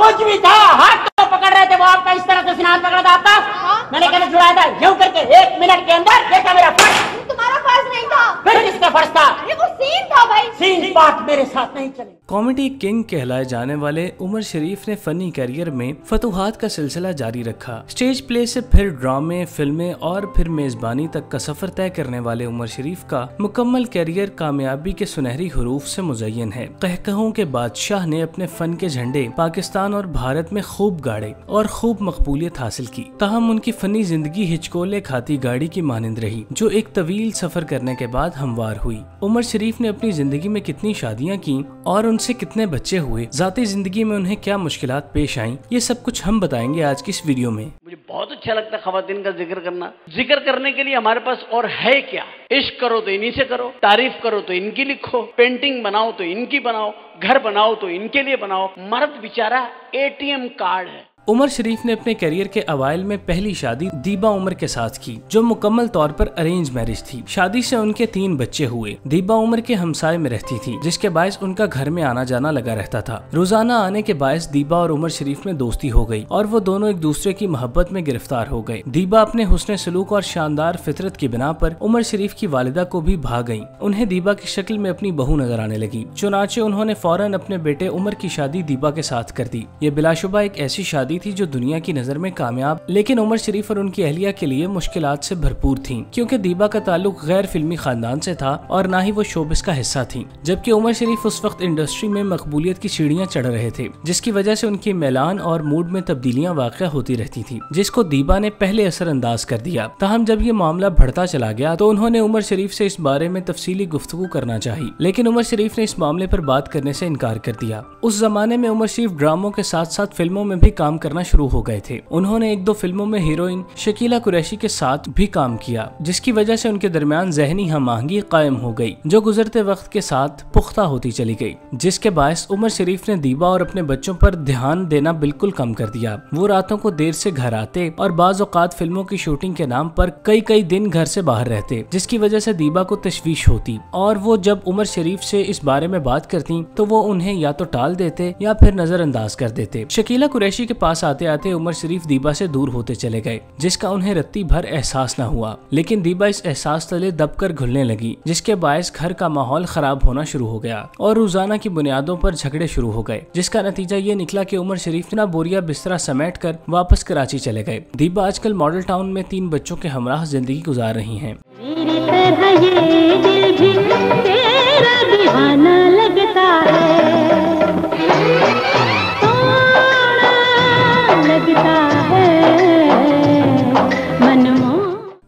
कुछ भी था, हाथ तो पकड़ रहे थे वो आपका, इस तरह से सिनान पकड़ा था आपका। मैंने कहना छुड़ाया था यूं करके, 1 मिनट के अंदर देखा मेरा फर्ज। तुम्हारा फर्ज नहीं था, फिर किसका फर्ज था? अरे वो सीन था भाई। सीन बात मेरे साथ नहीं चली। कॉमेडी किंग कहलाए जाने वाले उमर शरीफ ने फनी करियर में फतूहात का सिलसिला जारी रखा। स्टेज प्ले से फिर ड्रामे, फिल्में और फिर मेजबानी तक का सफर तय करने वाले उमर शरीफ का मुकम्मल करियर कामयाबी के सुनहरी हरूफ से मुज़य्यन है। कहकहों के बादशाह ने अपने फन के झंडे पाकिस्तान और भारत में खूब गाड़े और खूब मकबूलियत हासिल की। ताहम उनकी फनी जिंदगी हिचकोले खाती गाड़ी की मानिंद रही, जो एक तवील सफर करने के बाद हमवार हुई। उमर शरीफ ने अपनी जिंदगी में कितनी शादियां की और उनसे कितने बच्चे हुए, जाती जिंदगी में उन्हें क्या मुश्किलात पेश आईं, ये सब कुछ हम बताएंगे आज की इस वीडियो में। मुझे बहुत अच्छा लगता है खवातीन का जिक्र करना। जिक्र करने के लिए हमारे पास और है क्या? इश्क करो तो इन्हीं से करो, तारीफ करो तो इनकी लिखो, पेंटिंग बनाओ तो इनकी बनाओ, घर बनाओ तो इनके लिए बनाओ। मर्द बेचारा ATM कार्ड है। उमर शरीफ ने अपने करियर के अवाइल में पहली शादी दीबा उमर के साथ की, जो मुकम्मल तौर पर अरेंज मैरिज थी। शादी से उनके 3 बच्चे हुए। दीबा उमर के हमसाए में रहती थी, जिसके बायस उनका घर में आना जाना लगा रहता था। रोजाना आने के बायस दीबा और उमर शरीफ में दोस्ती हो गई और वो दोनों एक दूसरे की मोहब्बत में गिरफ्तार हो गए। दीबा अपने हुस्न सलूक और शानदार फितरत की बिना पर उमर शरीफ की वालिदा को भी भा गयी। उन्हें दीबा की शक्ल में अपनी बहू नजर आने लगी। चुनाचे उन्होंने फौरन अपने बेटे उमर की शादी दीबा के साथ कर दी। ये बिलाशुबा एक ऐसी शादी थी जो दुनिया की नजर में कामयाब, लेकिन उमर शरीफ और उनकी अहलिया के लिए मुश्किलात से भरपूर थी, क्योंकि दीबा का ताल्लुक गैर फिल्मी खानदान से था और ना ही वो शोबिस का हिस्सा थी। जबकि उमर शरीफ उस वक्त इंडस्ट्री में मकबूलियत की सीढ़ियां चढ़ रहे थे, जिसकी वजह से उनकी मैलान और मूड में तब्दीलियां वाक़या होती रहती थी, जिसको दीबा ने पहले असरअंदाज कर दिया। ताहम जब ये मामला बढ़ता चला गया तो उन्होंने उमर शरीफ से इस बारे में तफसीली गुफ्तगू करना चाहिए, लेकिन उमर शरीफ ने इस मामले पर बात करने से इनकार कर दिया। उस जमाने में उमर शरीफ ड्रामों के साथ साथ फिल्मों में भी काम करना शुरू हो गए थे। उन्होंने 1-2 फिल्मों में हीरोइन शकीला कुरैशी के साथ भी काम किया, जिसकी वजह से उनके दरमियान ज़हनी हमआहंगी कायम हो गई, जो गुजरते वक्त के साथ पुख्ता होती चली गई, जिसके बायस उमर शरीफ ने दीबा और अपने बच्चों पर ध्यान देना बिल्कुल कम कर दिया। वो रातों को देर से घर आते और बाज़ औक़ात फिल्मों की शूटिंग के नाम पर कई दिन घर से बाहर रहते, जिसकी वजह से दीबा को तशवीश होती और वो जब उमर शरीफ से इस बारे में बात करती तो वो उन्हें या तो टाल देते या फिर नजरअंदाज कर देते। शकीला कुरैशी के पास आते आते उमर शरीफ दीबा से दूर होते चले गए, जिसका उन्हें रत्ती भर एहसास न हुआ, लेकिन दीबा इस एहसास तले दबकर घुलने लगी, जिसके बायस घर का माहौल खराब होना शुरू हो गया और रोजाना की बुनियादों पर झगड़े शुरू हो गए, जिसका नतीजा ये निकला कि उमर शरीफ ना बोरिया बिस्तरा समेट कर वापस कराची चले गए। दीबा आजकल मॉडल टाउन में 3 बच्चों के हमराह जिंदगी गुजार रही हैं।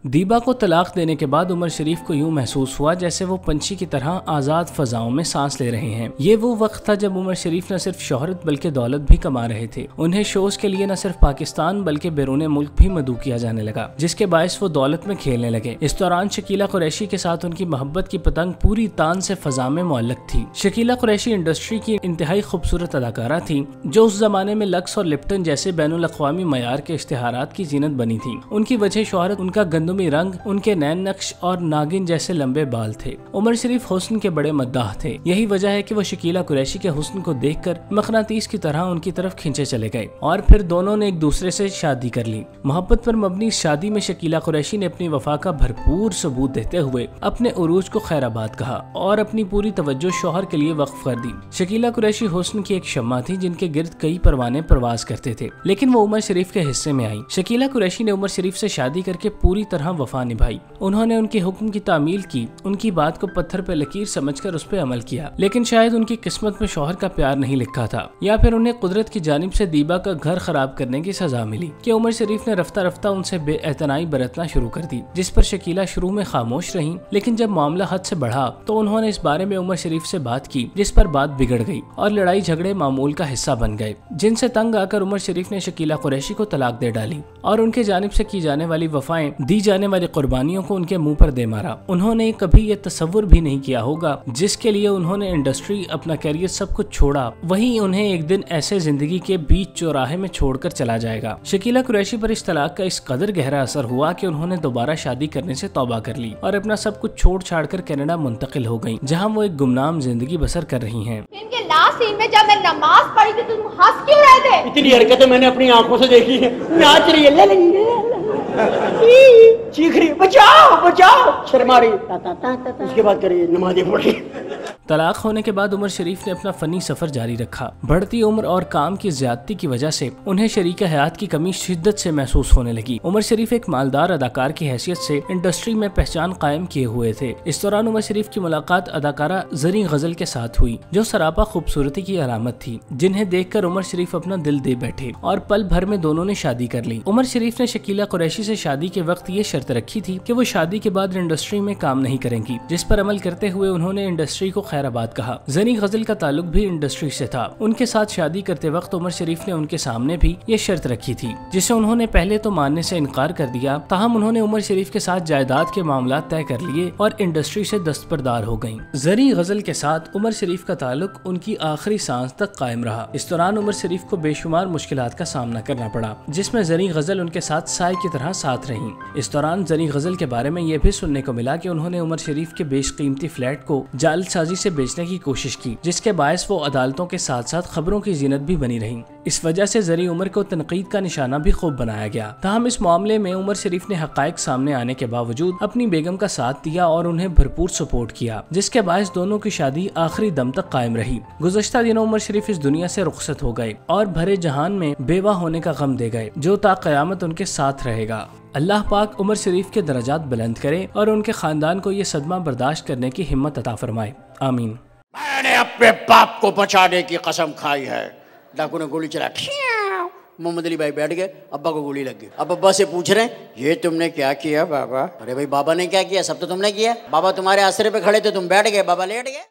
दीबा को तलाक देने के बाद उमर शरीफ को यूं महसूस हुआ जैसे वो पंछी की तरह आज़ाद फजाओं में सांस ले रहे हैं। ये वो वक्त था जब उमर शरीफ न सिर्फ शोहरत बल्कि दौलत भी कमा रहे थे। उन्हें शोज के लिए न सिर्फ पाकिस्तान बल्कि बैरून मुल्क भी मदऊ किया जाने लगा, जिसके बायस वो दौलत में खेलने लगे। इस दौरान शकीला कुरैशी के साथ उनकी मोहब्बत की पतंग पूरी तान से फजा में मुअल्लक थी। शकीला कुरैशी इंडस्ट्री की इंतहाई खूबसूरत अदाकारा थी, जो उस जमाने में लक्स और लिप्टन जैसे बैनुल अक़वामी मयार के इश्तिहारात की जीनत बनी थी। उनकी वजह शोहरत, उनका गंदुमी रंग, उनके नैन नक्श और नागिन जैसे लंबे बाल थे। उमर शरीफ हुस्न के बड़े मद्दाह थे। यही वजह है कि वो शकीला कुरैशी के हुस्न को देखकर मकनातीस की तरह उनकी तरफ खींचे चले गए और फिर दोनों ने एक दूसरे से शादी कर ली। मोहब्बत पर मबनी इस शादी में शकीला कुरैशी ने अपनी वफा का भरपूर सबूत देते हुए अपने उरूज को खैराबाद कहा और अपनी पूरी तवज्जो शौहर के लिए वक्फ कर दी। शकीला कुरैशी हुस्न की एक शम्मा थी जिनके गिर्द कई परवाने प्रवास करते थे, लेकिन वो उमर शरीफ के हिस्से में आई। शकीला कुरैशी ने उमर शरीफ से शादी करके पूरी तरह वफा निभाई। उन्होंने उनके हुक्म की तामील की, उनकी बात को पत्थर पे लकीर समझकर उस पे अमल किया, लेकिन शायद उनकी किस्मत में शौहर का प्यार नहीं लिखा था, या फिर उन्हें कुदरत की जानिब से दीबा का घर खराब करने की सजा मिली कि उमर शरीफ ने रफ्ता रफ्ता उनसे बेएतनाई बरतना शुरू कर दी, जिस पर शकीला शुरू में खामोश रही, लेकिन जब मामला हद से बढ़ा तो उन्होंने इस बारे में उमर शरीफ से बात की, जिस पर बात बिगड़ गई और लड़ाई झगड़े मामूल का हिस्सा बन गए, जिनसे तंग आकर उमर शरीफ ने शकीला कुरैशी को तलाक दे डाली और उनके जानिब से की जाने वाली वफाएं, दी जाने वाली कुर्बानियों को उनके मुंह पर दे मारा। उन्होंने कभी ये तसव्वुर भी नहीं किया होगा जिसके लिए उन्होंने इंडस्ट्री, अपना कैरियर सब कुछ छोड़ा, वही उन्हें एक दिन ऐसे जिंदगी के बीच चौराहे में छोड़कर चला जाएगा। शकीला कुरैशी पर इस तलाक का इस कदर गहरा असर हुआ कि उन्होंने दोबारा शादी करने से तौबा कर ली और अपना सब कुछ छोड़ छाड़ कर कनाडा मुंतकिल हो गई, जहाँ वो एक गुमनाम जिंदगी बसर कर रही हैं। इनके लास्ट सीन में जब मैं नमाज पढ़ी थी तुम हंस क्यों रहे थे? इतनी हरकतें मैंने अपनी आंखों से देखी है। नाच रही है, चीख रही, बचाओ बचाओ, शर्मा रही, उसके बाद करिए नमाज़ें पढ़ी। तलाक होने के बाद उमर शरीफ ने अपना फनी सफर जारी रखा। बढ़ती उम्र और काम की ज्यादती की वजह से उन्हें शरीक हयात की कमी शिद्दत से महसूस होने लगी। उमर शरीफ एक मालदार अदाकार की हैसियत से इंडस्ट्री में पहचान कायम किए हुए थे। इस दौरान उमर शरीफ की मुलाकात अदाकारा जरी गजल के साथ हुई, जो सरापा खूबसूरती की अलामत थी, जिन्हें देखकर उमर शरीफ अपना दिल दे बैठे और पल भर में दोनों ने शादी कर ली। उमर शरीफ ने शकीला कुरैशी से शादी के वक्त ये शर्त रखी थी कि वो शादी के बाद इंडस्ट्री में काम नहीं करेंगी, जिस पर अमल करते हुए उन्होंने इंडस्ट्री को खैराबाद कहा। जनी गजल का ताल्लुक भी इंडस्ट्री से था। उनके साथ शादी करते वक्त उमर शरीफ ने उनके सामने भी ये शर्त रखी थी, जिसे उन्होंने पहले तो मानने से इनकार कर दिया। ताहम उन्होंने उमर शरीफ के साथ जायदाद के मामला तय कर लिए और इंडस्ट्री से दस्तबरदार हो गयी। जनी गजल के साथ उमर शरीफ का ताल्लुक उनकी आखिरी सांस तक कायम रहा। इस दौरान उमर शरीफ को बेशुमार मुश्किलात का सामना करना पड़ा, जिसमें जनी गजल उनके साथ साय की तरह साथ रही। इस दौरान जनी गजल के बारे में ये भी सुनने को मिला कि उन्होंने उमर शरीफ के बेशकीमती फ्लैट को जालसाजी से बेचने की कोशिश की, जिसके बायस वो अदालतों के साथ साथ खबरों की जीनत भी बनी रही। इस वजह से जरी उमर को तनकीद का निशाना भी खूब बनाया गया। ताहम इस मामले में उमर शरीफ ने हकायक सामने आने के बावजूद अपनी बेगम का साथ दिया और उन्हें भरपूर सपोर्ट किया, जिसके बायस दोनों की शादी आखिरी दम तक कायम रही। गुज़श्ता दिनों उमर शरीफ इस दुनिया से रुखसत हो गए और भरे जहान में बेवा होने का गम दे गए, जो ता क़यामत उनके साथ रहेगा। अल्लाह पाक उमर शरीफ के दर्जात बुलंद करे और उनके खानदान को ये सदमा बर्दाश्त करने की हिम्मत अता फरमाए। आमीन। मैंने अपने बाप को बचाने की कसम खाई है। डाकू ने गोली चला, मोहम्मद अली भाई बैठ गए, अब्बा को गोली लग गई। अब अब्बा से पूछ रहे हैं, ये तुमने क्या किया बाबा? अरे भाई बाबा ने क्या किया, सब तो तुमने किया। बाबा तुम्हारे आसरे पे खड़े थे, तुम बैठ गए, बाबा लेट गए।